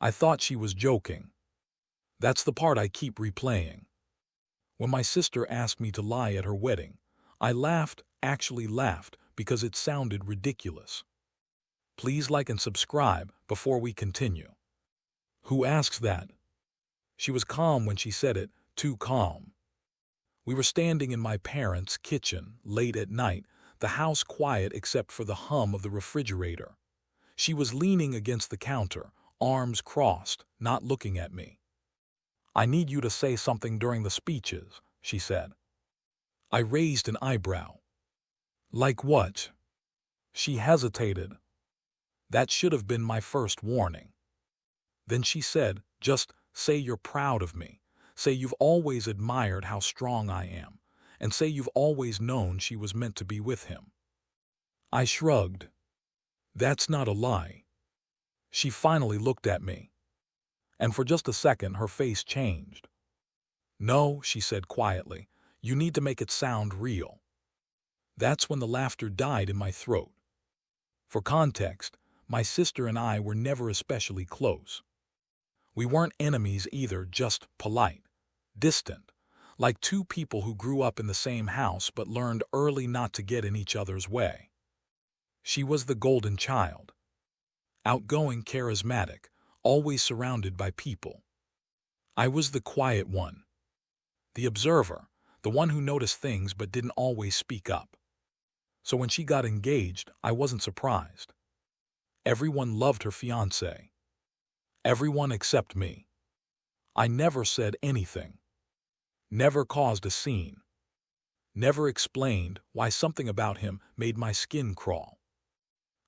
I thought she was joking. That's the part I keep replaying. When my sister asked me to lie at her wedding, I laughed, actually laughed, because it sounded ridiculous. Please like and subscribe before we continue. Who asks that? She was calm when she said it, too calm. We were standing in my parents' kitchen, late at night, the house quiet except for the hum of the refrigerator. She was leaning against the counter, arms crossed, not looking at me. I need you to say something during the speeches, she said. I raised an eyebrow. Like what? She hesitated. That should have been my first warning. Then she said, just say you're proud of me. Say you've always admired how strong I am. And say you've always known she was meant to be with him. I shrugged. That's not a lie. She finally looked at me. And for just a second her face changed. No, she said quietly, you need to make it sound real. That's when the laughter died in my throat. For context, my sister and I were never especially close. We weren't enemies either, just polite, distant, like two people who grew up in the same house but learned early not to get in each other's way. She was the golden child. Outgoing, charismatic, always surrounded by people. I was the quiet one. The observer, the one who noticed things but didn't always speak up. So when she got engaged, I wasn't surprised. Everyone loved her fiancé. Everyone except me. I never said anything. Never caused a scene. Never explained why something about him made my skin crawl.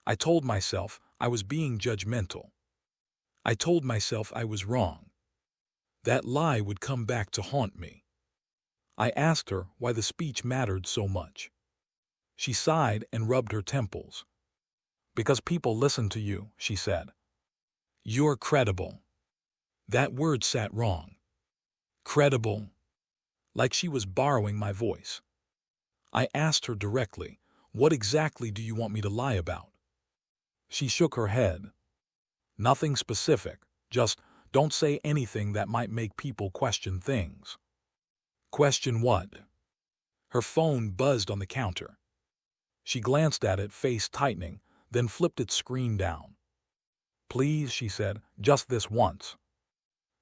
I told myself I was being judgmental. I told myself I was wrong. That lie would come back to haunt me. I asked her why the speech mattered so much. She sighed and rubbed her temples. Because people listen to you, she said. You're credible. That word sat wrong. Credible. Like she was borrowing my voice. I asked her directly, what exactly do you want me to lie about? She shook her head. Nothing specific, just don't say anything that might make people question things. Question what? Her phone buzzed on the counter. She glanced at it, face tightening, then flipped its screen down. Please, she said, just this once.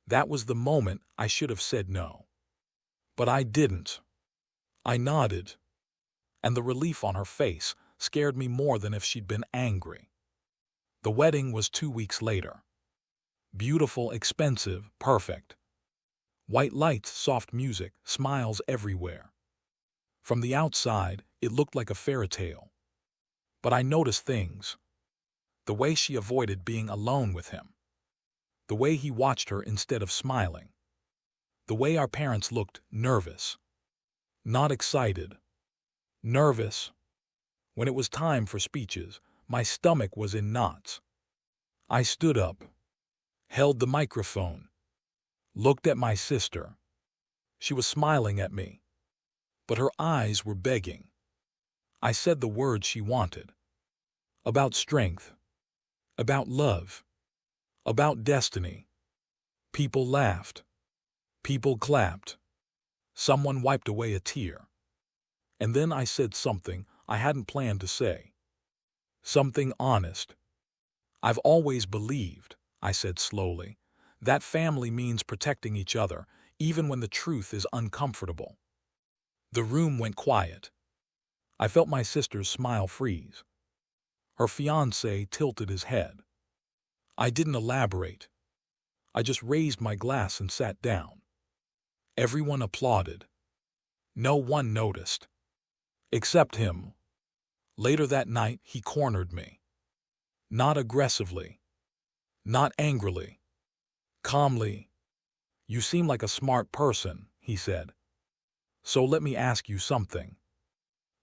That was the moment I should have said no. But I didn't. I nodded. And the relief on her face scared me more than if she'd been angry. The wedding was 2 weeks later. Beautiful, expensive, perfect. White lights, soft music, smiles everywhere. From the outside, it looked like a fairy tale. But I noticed things. The way she avoided being alone with him. The way he watched her instead of smiling. The way our parents looked nervous. Not excited. Nervous. When it was time for speeches, my stomach was in knots. I stood up. Held the microphone. Looked at my sister. She was smiling at me. But her eyes were begging. I said the words she wanted. About strength. About love. About destiny. People laughed. People clapped. Someone wiped away a tear. And then I said something I hadn't planned to say. Something honest. I've always believed, I said slowly, that family means protecting each other, even when the truth is uncomfortable. The room went quiet. I felt my sister's smile freeze. Her fiancé tilted his head. I didn't elaborate. I just raised my glass and sat down. Everyone applauded. No one noticed. Except him. Later that night, he cornered me. Not aggressively. Not angrily. Calmly. You seem like a smart person, he said. So let me ask you something.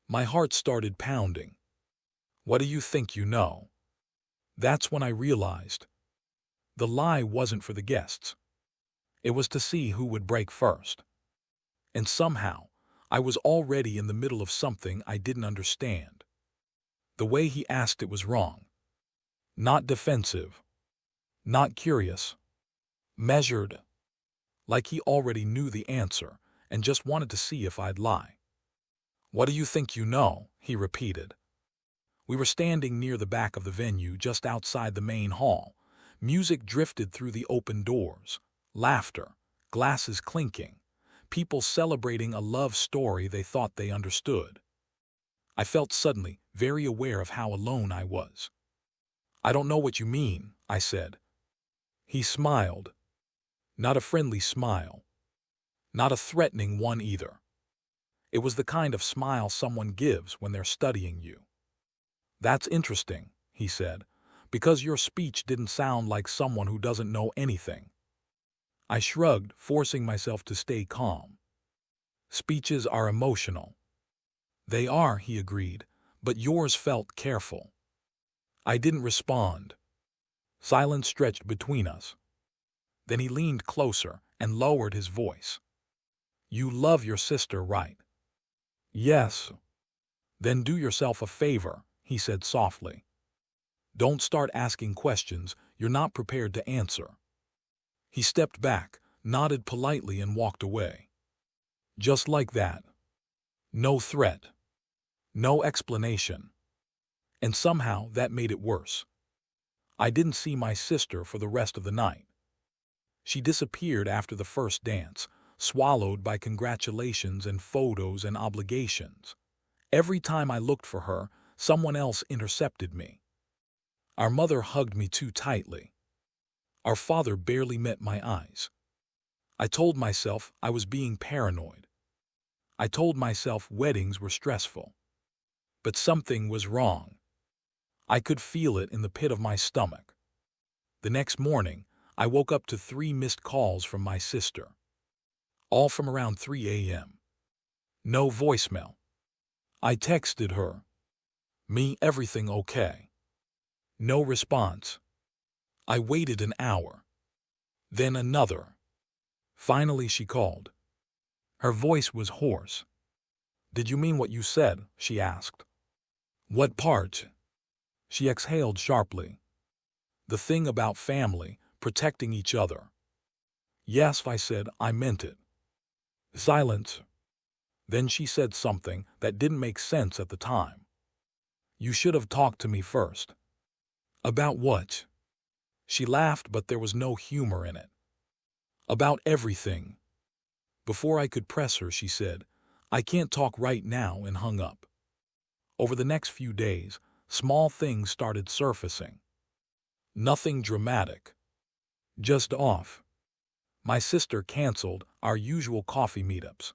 My heart started pounding. What do you think you know? That's when I realized. The lie wasn't for the guests. It was to see who would break first. And somehow, I was already in the middle of something I didn't understand. The way he asked it was wrong. Not defensive. Not curious. Measured. Like he already knew the answer and just wanted to see if I'd lie. "What do you think you know?" he repeated. We were standing near the back of the venue just outside the main hall. Music drifted through the open doors. Laughter, glasses clinking, people celebrating a love story they thought they understood. I felt suddenly very aware of how alone I was. "I don't know what you mean," I said. He smiled. Not a friendly smile. Not a threatening one either. It was the kind of smile someone gives when they're studying you. "That's interesting," he said, "because your speech didn't sound like someone who doesn't know anything." I shrugged, forcing myself to stay calm. "Speeches are emotional." "They are," he agreed, "but yours felt careful." I didn't respond. Silence stretched between us. Then he leaned closer and lowered his voice. "You love your sister, right?" "Yes." "Then do yourself a favor," he said softly. "Don't start asking questions you're not prepared to answer." He stepped back, nodded politely, and walked away. Just like that. No threat. No explanation. And somehow that made it worse. I didn't see my sister for the rest of the night. She disappeared after the first dance, swallowed by congratulations and photos and obligations. Every time I looked for her, someone else intercepted me. Our mother hugged me too tightly. Our father barely met my eyes. I told myself I was being paranoid. I told myself weddings were stressful. But something was wrong. I could feel it in the pit of my stomach. The next morning, I woke up to 3 missed calls from my sister. All from around 3 a.m. No voicemail. I texted her. "Me, everything okay?" No response. I waited an hour. Then another. Finally she called. Her voice was hoarse. "Did you mean what you said?" she asked. "What part?" She exhaled sharply. "The thing about family, protecting each other." "Yes," I said, "I meant it." Silence. Then she said something that didn't make sense at the time. "You should have talked to me first." "About what?" She laughed, but there was no humor in it. "About everything." Before I could press her, she said, "I can't talk right now," and hung up. Over the next few days, small things started surfacing. Nothing dramatic. Just off. My sister canceled our usual coffee meetups.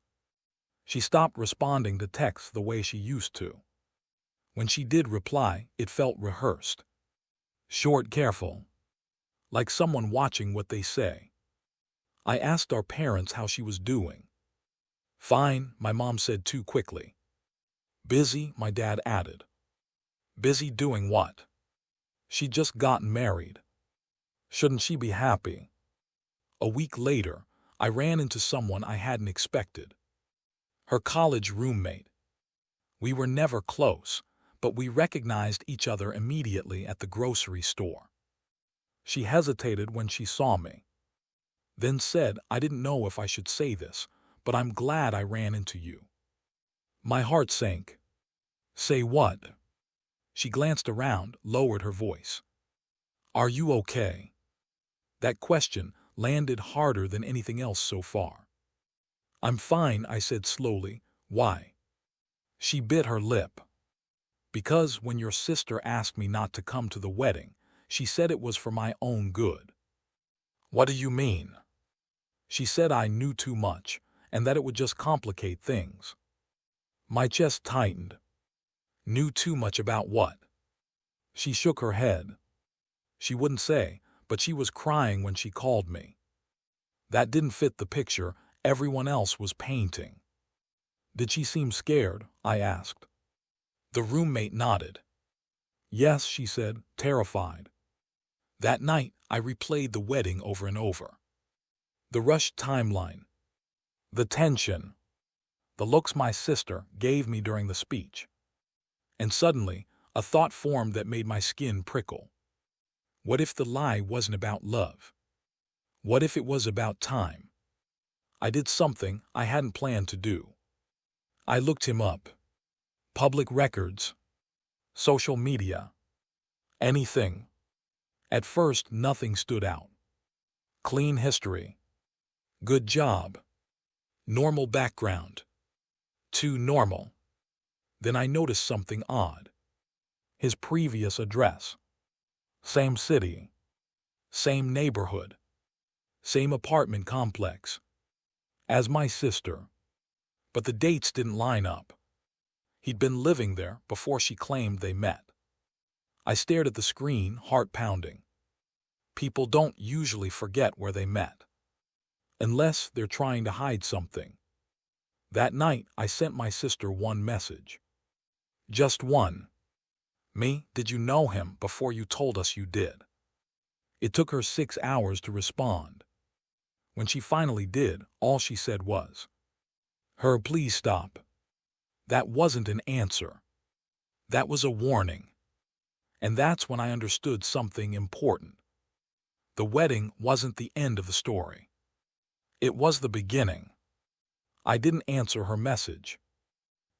She stopped responding to texts the way she used to. When she did reply, it felt rehearsed. Short, careful. Like someone watching what they say. I asked our parents how she was doing. "Fine," my mom said too quickly. "Busy," my dad added. "Busy doing what?" "She just got married." "Shouldn't she be happy?" A week later, I ran into someone I hadn't expected. Her college roommate. We were never close, but we recognized each other immediately at the grocery store. She hesitated when she saw me. Then said, "I didn't know if I should say this, but I'm glad I ran into you." My heart sank. "Say what?" She glanced around, lowered her voice. "Are you okay?" That question landed harder than anything else so far. "I'm fine," I said slowly. "Why?" She bit her lip. "Because when your sister asked me not to come to the wedding, she said it was for my own good." "What do you mean?" "She said I knew too much, and that it would just complicate things." My chest tightened. Knew too much about what? She shook her head. She wouldn't say, but she was crying when she called me. That didn't fit the picture everyone else was painting. "Did she seem scared?" I asked. The roommate nodded. "Yes," she said, terrified. That night, I replayed the wedding over and over. The rushed timeline. The tension. The looks my sister gave me during the speech. And suddenly, a thought formed that made my skin prickle. What if the lie wasn't about love? What if it was about time? I did something I hadn't planned to do. I looked him up. Public records, social media, anything. At first, nothing stood out. Clean history. Good job. Normal background. Too normal. Then I noticed something odd. His previous address. Same city. Same neighborhood. Same apartment complex. As my sister. But the dates didn't line up. He'd been living there before she claimed they met. I stared at the screen, heart pounding. People don't usually forget where they met. Unless they're trying to hide something. That night, I sent my sister one message. Just one. Me, did you know him before you told us you did? It took her 6 hours to respond. When she finally did, all she said was, please stop. That wasn't an answer. That was a warning. And that's when I understood something important. The wedding wasn't the end of the story. It was the beginning. I didn't answer her message.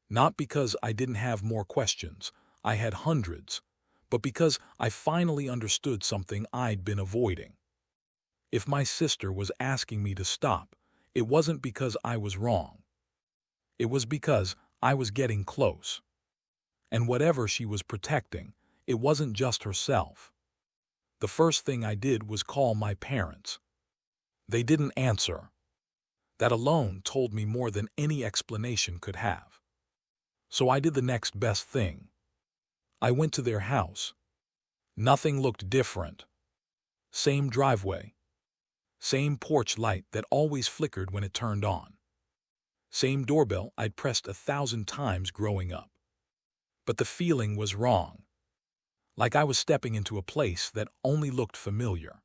Not because I didn't have more questions, I had hundreds, but because I finally understood something I'd been avoiding. If my sister was asking me to stop, it wasn't because I was wrong. It was because I was getting close. And whatever she was protecting, it wasn't just herself. The first thing I did was call my parents. They didn't answer. That alone told me more than any explanation could have. So I did the next best thing. I went to their house. Nothing looked different. Same driveway. Same porch light that always flickered when it turned on. Same doorbell I'd pressed 1,000 times growing up. But the feeling was wrong. Like I was stepping into a place that only looked familiar.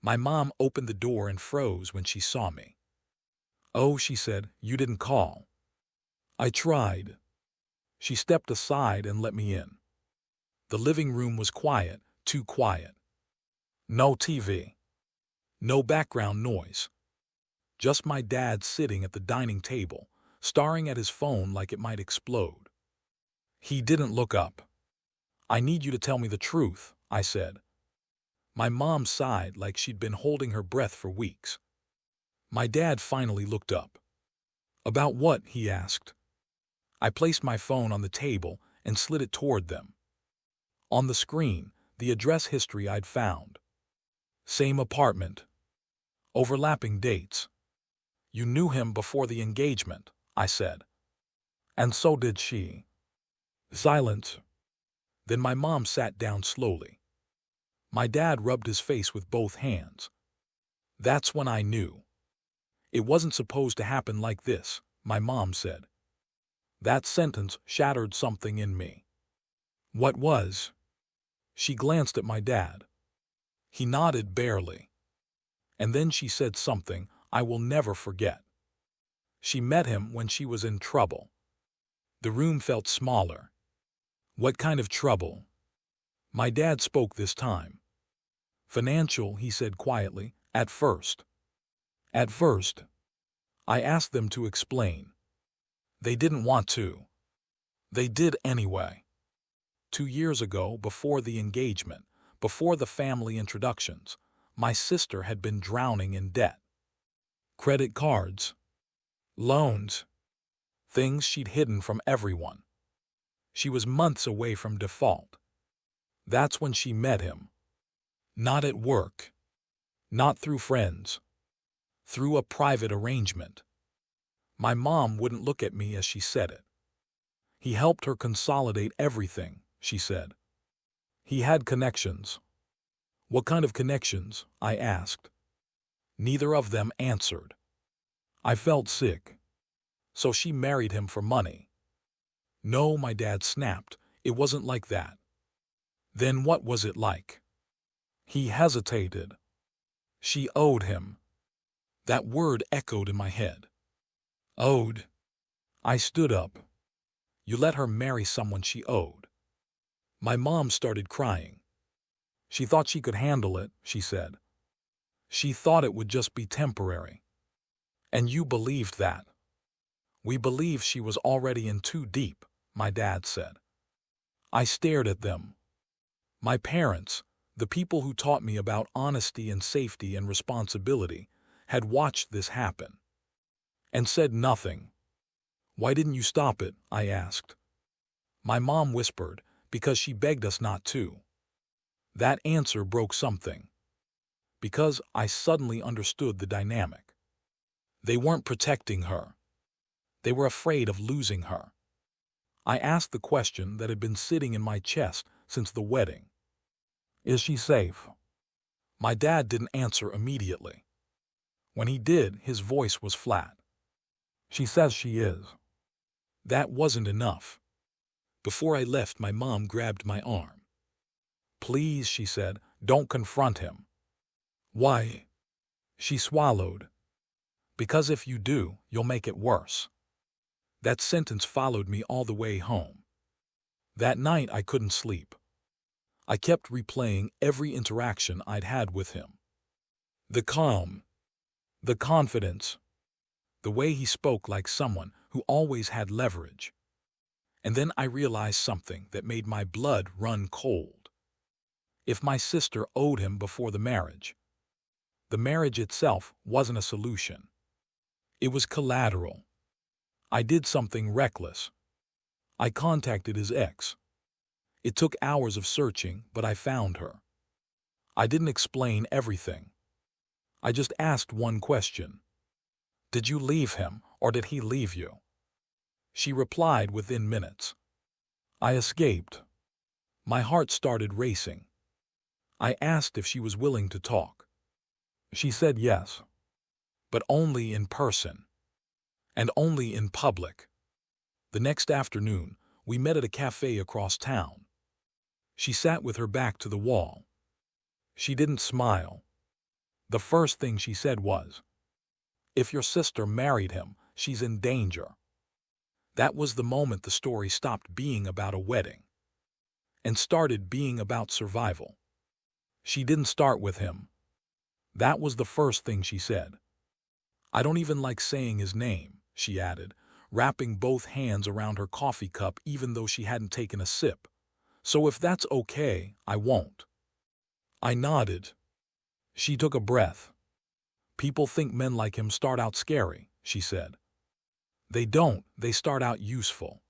My mom opened the door and froze when she saw me. "Oh," she said, "you didn't call." I tried. She stepped aside and let me in. The living room was quiet, too quiet. No TV. No background noise. Just my dad sitting at the dining table, staring at his phone like it might explode. He didn't look up. "I need you to tell me the truth," I said. My mom sighed like she'd been holding her breath for weeks. My dad finally looked up. "About what?" he asked. I placed my phone on the table and slid it toward them. On the screen, the address history I'd found. Same apartment. Overlapping dates. "You knew him before the engagement," I said. "And so did she." Silence. Then my mom sat down slowly. My dad rubbed his face with both hands. That's when I knew. "It wasn't supposed to happen like this," my mom said. That sentence shattered something in me. "What was?" She glanced at my dad. He nodded barely. And then she said something I will never forget. She met him when she was in trouble. The room felt smaller. "What kind of trouble?" My dad spoke this time. "Financial," he said quietly, "at first." At first. I asked them to explain. They didn't want to. They did anyway. 2 years ago, before the engagement, before the family introductions, my sister had been drowning in debt. Credit cards. Loans. Things she'd hidden from everyone. She was months away from default. That's when she met him. Not at work. Not through friends. Through a private arrangement. My mom wouldn't look at me as she said it. "He helped her consolidate everything," she said. "He had connections." "What kind of connections?" I asked. Neither of them answered. I felt sick. "So she married him for money." "No," my dad snapped. "It wasn't like that." "Then what was it like?" He hesitated. "She owed him." That word echoed in my head. Owed. I stood up. "You let her marry someone she owed." My mom started crying. She thought she could handle it, she said. She thought it would just be temporary. And you believed that. We believed she was already in too deep, my dad said. I stared at them. My parents, the people who taught me about honesty and safety and responsibility, had watched this happen. And said nothing. Why didn't you stop it? I asked. My mom whispered, because she begged us not to. That answer broke something. Because I suddenly understood the dynamic. They weren't protecting her. They were afraid of losing her. I asked the question that had been sitting in my chest since the wedding. Is she safe? My dad didn't answer immediately. When he did, his voice was flat. She says she is. That wasn't enough. Before I left, my mom grabbed my arm. Please, she said, don't confront him. Why? She swallowed. Because if you do, you'll make it worse. That sentence followed me all the way home. That night I couldn't sleep. I kept replaying every interaction I'd had with him. The calm, the confidence, the way he spoke like someone who always had leverage. And then I realized something that made my blood run cold. If my sister owed him before the marriage itself wasn't a solution. It was collateral. I did something reckless. I contacted his ex. It took hours of searching, but I found her. I didn't explain everything. I just asked one question. Did you leave him, or did he leave you? She replied within minutes. I escaped. My heart started racing. I asked if she was willing to talk. She said yes, but only in person, and only in public. The next afternoon, we met at a cafe across town. She sat with her back to the wall. She didn't smile. The first thing she said was, "If your sister married him, she's in danger." That was the moment the story stopped being about a wedding and started being about survival. She didn't start with him. That was the first thing she said. I don't even like saying his name, she added, wrapping both hands around her coffee cup even though she hadn't taken a sip. So if that's okay, I won't. I nodded. She took a breath. People think men like him start out scary, she said. They don't, they start out useful.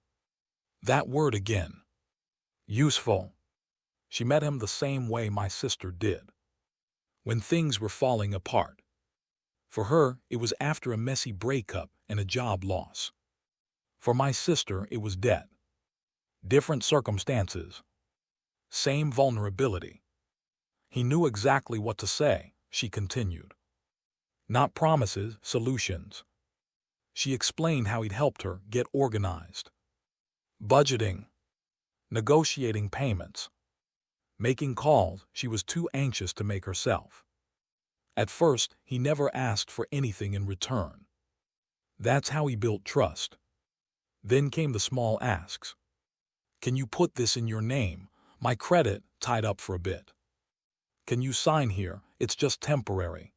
That word again. Useful. She met him the same way my sister did. When things were falling apart. For her, it was after a messy breakup and a job loss. For my sister, it was debt. Different circumstances. Same vulnerability. He knew exactly what to say, she continued. Not promises, solutions. She explained how he'd helped her get organized. Budgeting. Negotiating payments. Making calls she was too anxious to make herself. At first, he never asked for anything in return. That's how he built trust. Then came the small asks. Can you put this in your name? My credit tied up for a bit. Can you sign here? It's just temporary.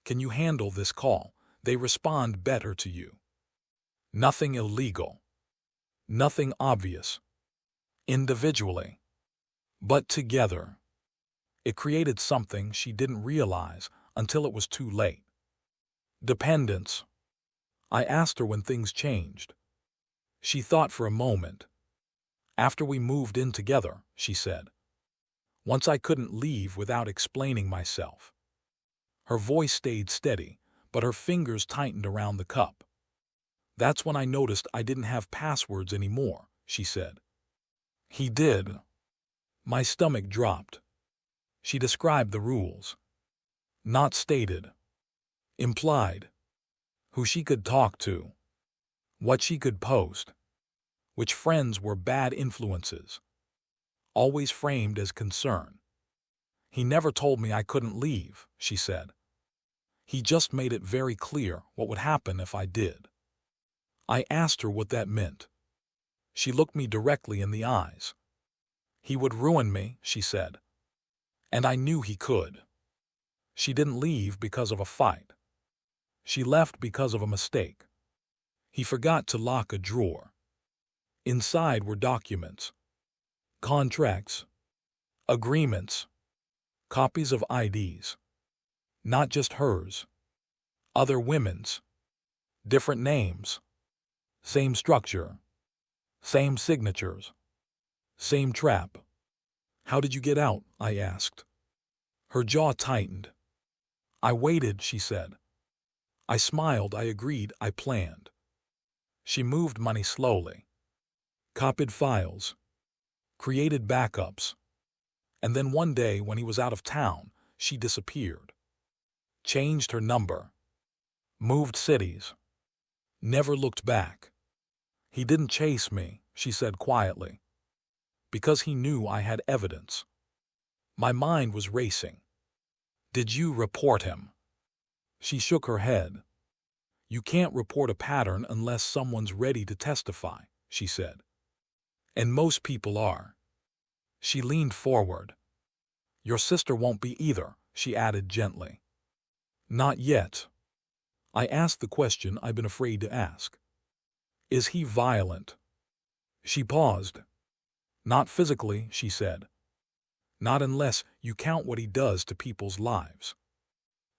Can you handle this call? They respond better to you. Nothing illegal. Nothing obvious. Individually. But together. It created something she didn't realize until it was too late. Dependence. I asked her when things changed. She thought for a moment. After we moved in together, she said. Once I couldn't leave without explaining myself. Her voice stayed steady, but her fingers tightened around the cup. That's when I noticed I didn't have passwords anymore, she said. He did. My stomach dropped. She described the rules. Not stated. Implied. Who she could talk to. What she could post. Which friends were bad influences. Always framed as concern. He never told me I couldn't leave, she said. He just made it very clear what would happen if I did. I asked her what that meant. She looked me directly in the eyes. He would ruin me, she said. And I knew he could. She didn't leave because of a fight. She left because of a mistake. He forgot to lock a drawer. Inside were documents, contracts, agreements, copies of IDs. Not just hers, other women's, different names, same structure, same signatures, same trap. How did you get out? I asked. Her jaw tightened. I waited, she said. I smiled, I agreed, I planned. She moved money slowly, copied files, created backups, and then one day when he was out of town, she disappeared. Changed her number, moved cities, never looked back. He didn't chase me, she said quietly, because he knew I had evidence. My mind was racing. Did you report him? She shook her head. You can't report a pattern unless someone's ready to testify, she said. And most people are. She leaned forward. Your sister won't be either, she added gently. Not yet. I asked the question I've been afraid to ask. Is he violent? She paused. Not physically, she said. Not unless you count what he does to people's lives.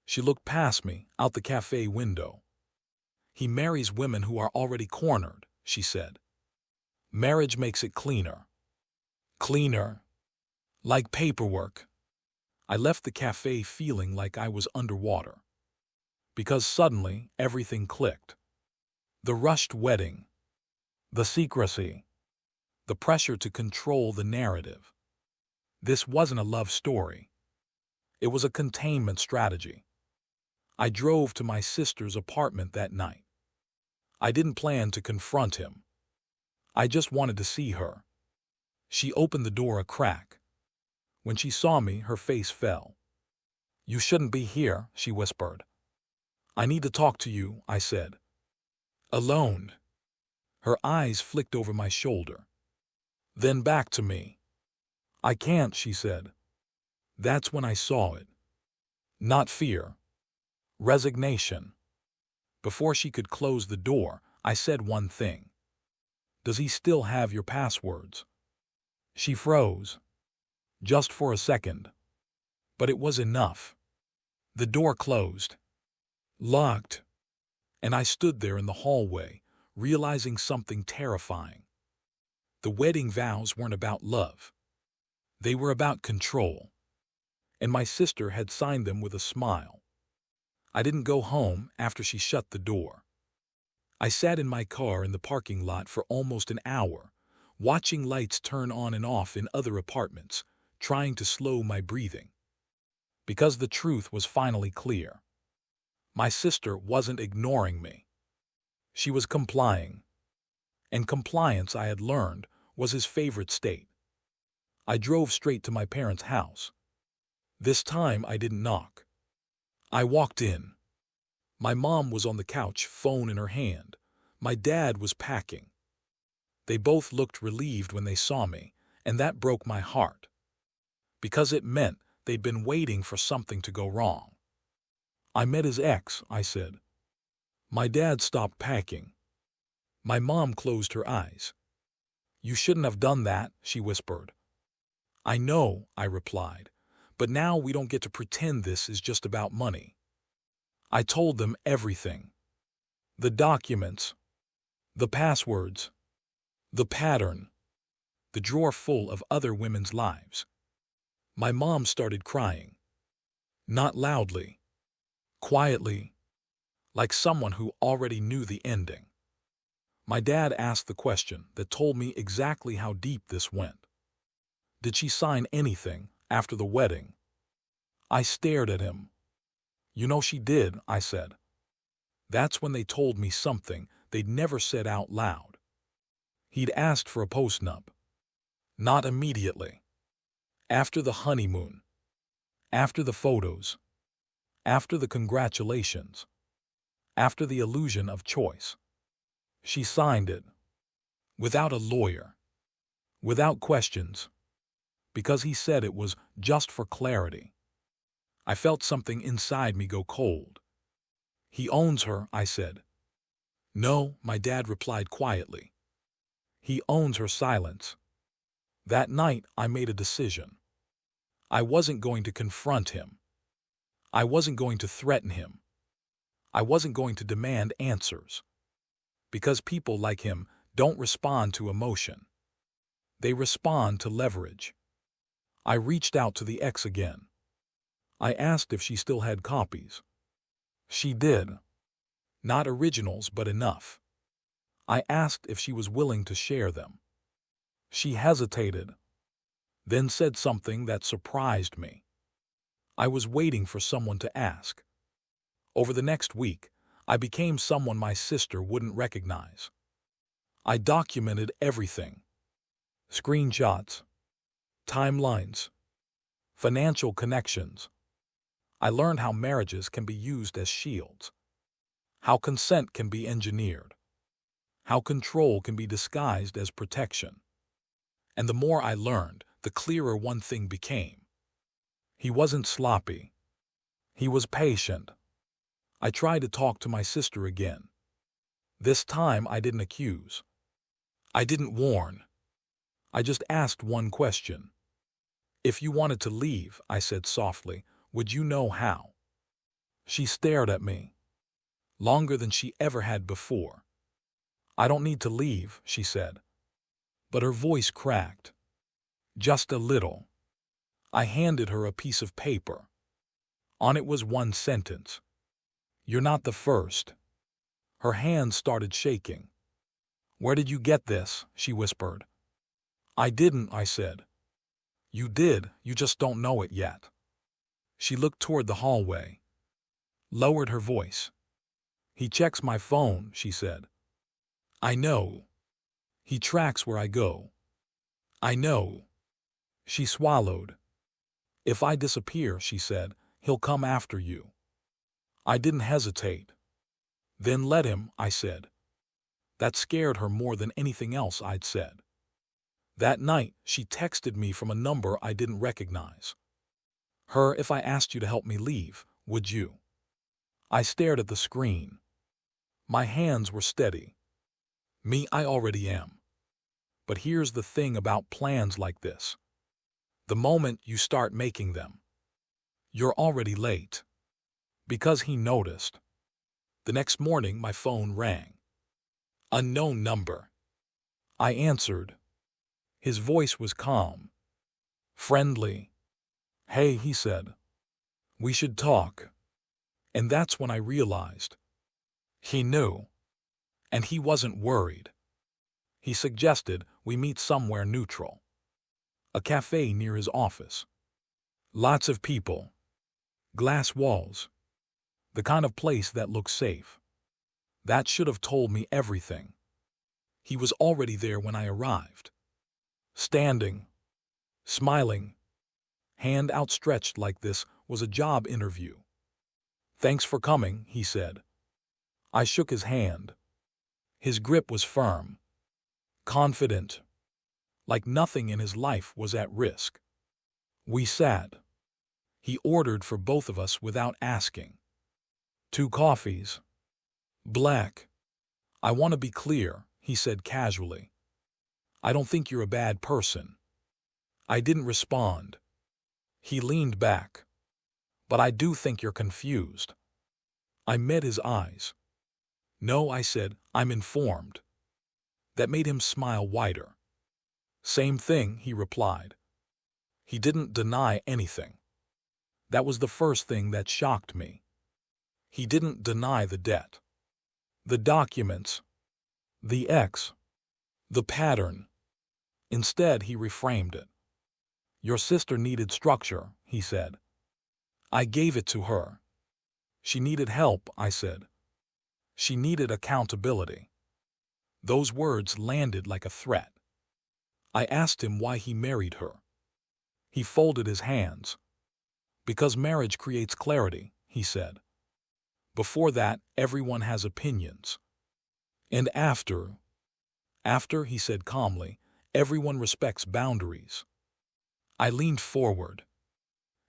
She looked past me, out the cafe window. He marries women who are already cornered, she said. Marriage makes it cleaner. Cleaner. Like paperwork. I left the cafe feeling like I was underwater. Because suddenly, everything clicked. The rushed wedding. The secrecy. The pressure to control the narrative. This wasn't a love story. It was a containment strategy. I drove to my sister's apartment that night. I didn't plan to confront him. I just wanted to see her. She opened the door a crack. When she saw me, her face fell. You shouldn't be here, she whispered. I need to talk to you, I said. Alone. Her eyes flicked over my shoulder. Then back to me. I can't, she said. That's when I saw it. Not fear. Resignation. Before she could close the door, I said one thing. Does he still have your passwords? She froze. Just for a second. But it was enough. The door closed. Locked. And I stood there in the hallway, realizing something terrifying. The wedding vows weren't about love. They were about control. And my sister had signed them with a smile. I didn't go home after she shut the door. I sat in my car in the parking lot for almost an hour, watching lights turn on and off in other apartments, trying to slow my breathing. Because the truth was finally clear. My sister wasn't ignoring me. She was complying. And compliance, I had learned, was his favorite state. I drove straight to my parents' house. This time I didn't knock. I walked in. My mom was on the couch, phone in her hand. My dad was packing. They both looked relieved when they saw me, and that broke my heart. Because it meant they'd been waiting for something to go wrong. I met his ex, I said. My dad stopped packing. My mom closed her eyes. You shouldn't have done that, she whispered. I know, I replied, but now we don't get to pretend this is just about money. I told them everything. The documents, the passwords, the pattern, the drawer full of other women's lives. My mom started crying. Not loudly. Quietly, like someone who already knew the ending. My dad asked the question that told me exactly how deep this went. Did she sign anything after the wedding? I stared at him. You know she did, I said. That's when they told me something they'd never said out loud. He'd asked for a postnup. Not immediately. After the honeymoon. After the photos. After the congratulations. After the illusion of choice. She signed it. Without a lawyer. Without questions. because he said it was just for clarity. I felt something inside me go cold. He owns her, I said. No, my dad replied quietly. He owns her silence. That night, I made a decision. I wasn't going to confront him. I wasn't going to threaten him. I wasn't going to demand answers. Because people like him don't respond to emotion. They respond to leverage. I reached out to the ex again. I asked if she still had copies. She did. Not originals, but enough. I asked if she was willing to share them. She hesitated, then said something that surprised me. I was waiting for someone to ask. Over the next week, I became someone my sister wouldn't recognize. I documented everything. Screenshots, timelines, financial connections. I learned how marriages can be used as shields, how consent can be engineered, how control can be disguised as protection. And the more I learned, the clearer one thing became. He wasn't sloppy. He was patient. I tried to talk to my sister again. This time I didn't accuse. I didn't warn. I just asked one question. If you wanted to leave, I said softly, would you know how? She stared at me, longer than she ever had before. I don't need to leave, she said. But her voice cracked. Just a little. I handed her a piece of paper. On it was one sentence. You're not the first. Her hands started shaking. Where did you get this? She whispered. I didn't, I said. You did, you just don't know it yet. She looked toward the hallway, lowered her voice. He checks my phone, she said. I know. He tracks where I go. I know. She swallowed. If I disappear, she said, he'll come after you. I didn't hesitate. Then let him, I said. That scared her more than anything else I'd said. That night, she texted me from a number I didn't recognize. If I asked you to help me leave, would you? I stared at the screen. My hands were steady. Me, I already am. But here's the thing about plans like this. The moment you start making them, you're already late. Because he noticed. The next morning, my phone rang. Unknown number. I answered. His voice was calm, friendly. Hey, he said. We should talk. And that's when I realized. He knew. And he wasn't worried. He suggested we meet somewhere neutral. A cafe near his office. Lots of people. Glass walls. The kind of place that looks safe. That should have told me everything. He was already there when I arrived. Standing. Smiling. Hand outstretched like this was a job interview. Thanks for coming, he said. I shook his hand. His grip was firm. Confident. Like nothing in his life was at risk. We sat. He ordered for both of us without asking. 2 coffees. Black. I want to be clear, he said casually. I don't think you're a bad person. I didn't respond. He leaned back. But I do think you're confused. I met his eyes. No, I said, I'm informed. That made him smile wider. Same thing, he replied. He didn't deny anything. That was the first thing that shocked me. He didn't deny the debt. The documents. The ex. The pattern. Instead, he reframed it. Your sister needed structure, he said. I gave it to her. She needed help, I said. She needed accountability. Those words landed like a threat. I asked him why he married her. He folded his hands. Because marriage creates clarity, he said. Before that, everyone has opinions. And after, he said calmly, everyone respects boundaries. I leaned forward.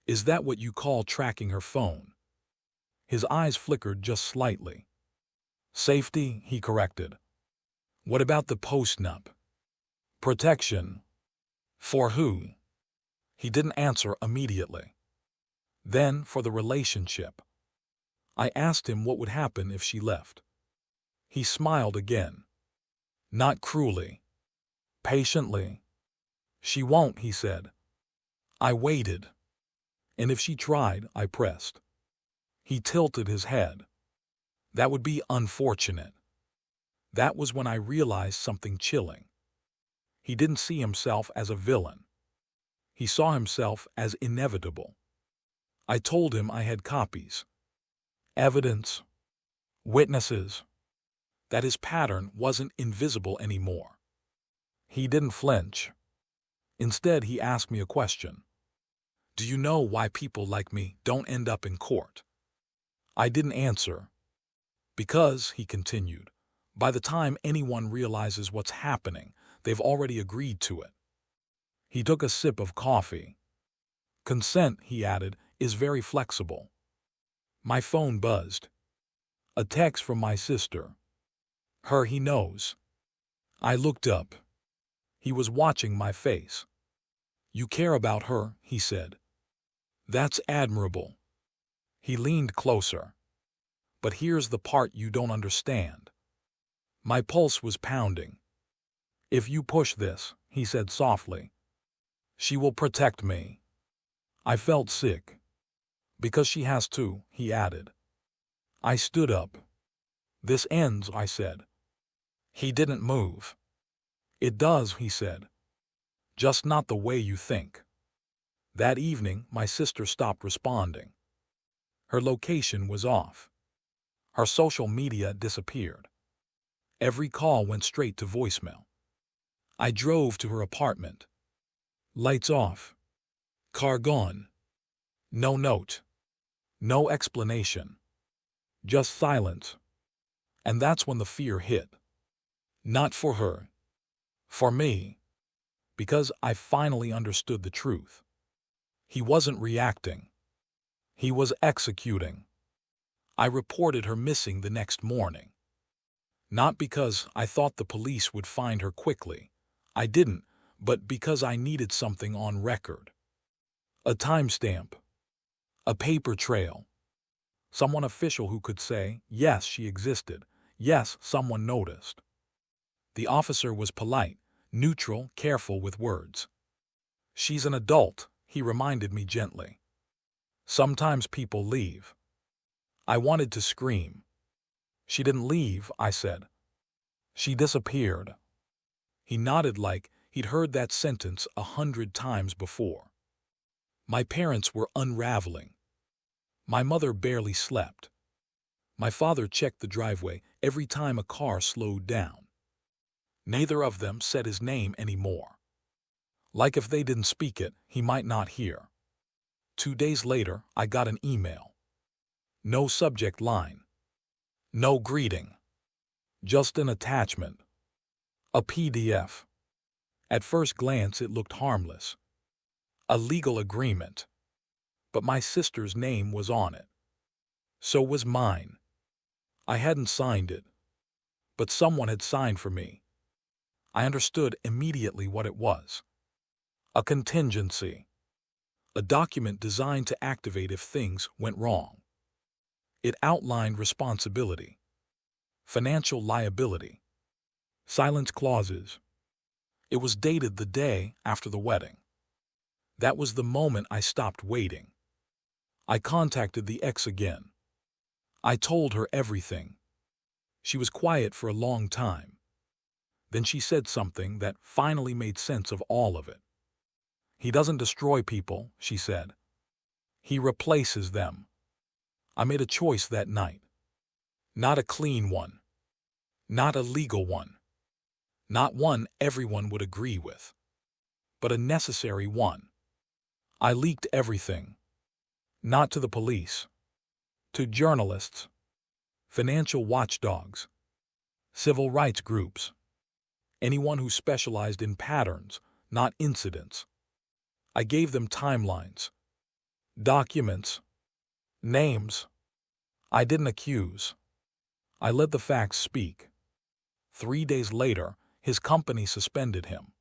Is that what you call tracking her phone? His eyes flickered just slightly. Safety, he corrected. What about the post-nup? Protection. For who? He didn't answer immediately. Then, for the relationship. I asked him what would happen if she left. He smiled again. Not cruelly. Patiently. She won't, he said. I waited. And if she tried, I pressed. He tilted his head. That would be unfortunate. That was when I realized something chilling. He didn't see himself as a villain. He saw himself as inevitable. I told him I had copies, evidence, witnesses, that his pattern wasn't invisible anymore. He didn't flinch. Instead, he asked me a question. Do you know why people like me don't end up in court? I didn't answer. Because, he continued, by the time anyone realizes what's happening, they've already agreed to it. He took a sip of coffee. Consent, he added, is very flexible. My phone buzzed. A text from my sister. Her he knows. I looked up. He was watching my face. You care about her, he said. That's admirable. He leaned closer. But here's the part you don't understand. My pulse was pounding. If you push this, he said softly, she will protect me. I felt sick. Because she has to, he added. I stood up. This ends, I said. He didn't move. It does, he said. Just not the way you think. That evening, my sister stopped responding. Her location was off. Her social media disappeared. Every call went straight to voicemail. I drove to her apartment. Lights off. Car gone. No note. No explanation. Just silence. And that's when the fear hit. Not for her. For me. Because I finally understood the truth. He wasn't reacting. He was executing. I reported her missing the next morning. Not because I thought the police would find her quickly. I didn't, but because I needed something on record. A timestamp. A paper trail. Someone official who could say, yes, she existed. Yes, someone noticed. The officer was polite, neutral, careful with words. She's an adult, he reminded me gently. Sometimes people leave. I wanted to scream. She didn't leave, I said. She disappeared. He nodded like he'd heard that sentence 100 times before. My parents were unraveling. My mother barely slept. My father checked the driveway every time a car slowed down. Neither of them said his name anymore. Like if they didn't speak it, he might not hear. 2 days later, I got an email. No subject line. No greeting. Just an attachment. A PDF. At first glance, it looked harmless. A legal agreement. But my sister's name was on it. So was mine. I hadn't signed it. But someone had signed for me. I understood immediately what it was. A contingency. A document designed to activate if things went wrong. It outlined responsibility, financial liability, silence clauses. It was dated the day after the wedding. That was the moment I stopped waiting. I contacted the ex again. I told her everything. She was quiet for a long time. Then she said something that finally made sense of all of it. He doesn't destroy people, she said. He replaces them. I made a choice that night. Not a clean one. Not a legal one. Not one everyone would agree with. But a necessary one. I leaked everything. Not to the police. To journalists. Financial watchdogs. Civil rights groups. Anyone who specialized in patterns, not incidents. I gave them timelines, documents, names. I didn't accuse. I let the facts speak. 3 days later, his company suspended him.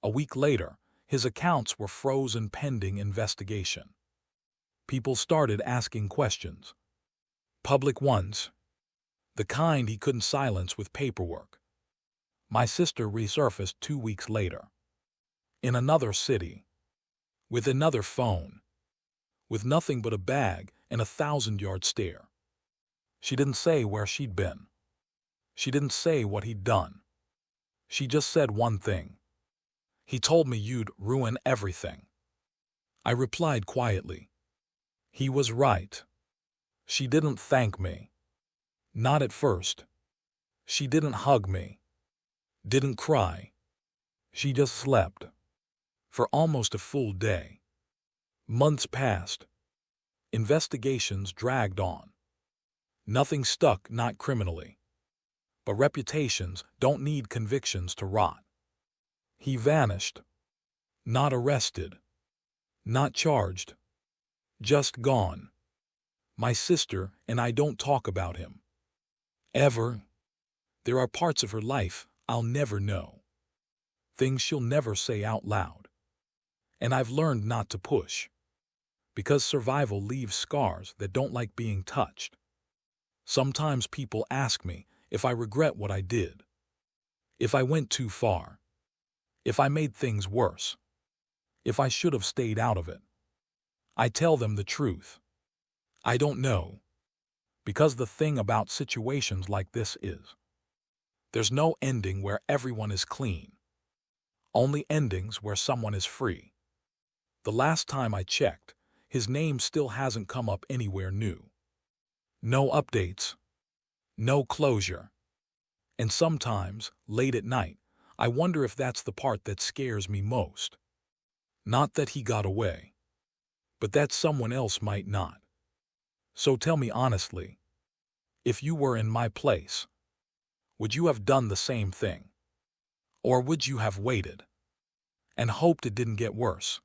A week later, his accounts were frozen pending investigation. People started asking questions. Public ones. The kind he couldn't silence with paperwork. My sister resurfaced 2 weeks later. In another city. With another phone. With nothing but a bag and a 1,000-yard stare. She didn't say where she'd been. She didn't say what he'd done. She just said one thing. He told me you'd ruin everything. I replied quietly. He was right. She didn't thank me. Not at first. She didn't hug me. Didn't cry. She just slept. For almost a full day. Months passed. Investigations dragged on. Nothing stuck, not criminally. But reputations don't need convictions to rot. He vanished. Not arrested. Not charged. Just gone. My sister and I don't talk about him. Ever. There are parts of her life I'll never know. Things she'll never say out loud. And I've learned not to push. Because survival leaves scars that don't like being touched. Sometimes people ask me if I regret what I did. If I went too far. If I made things worse. If I should have stayed out of it. I tell them the truth. I don't know. Because the thing about situations like this is, there's no ending where everyone is clean. Only endings where someone is free. The last time I checked, his name still hasn't come up anywhere new. No updates. No closure. And sometimes, late at night, I wonder if that's the part that scares me most. Not that he got away, but that someone else might not. So tell me honestly, if you were in my place, would you have done the same thing? Or would you have waited and hoped it didn't get worse?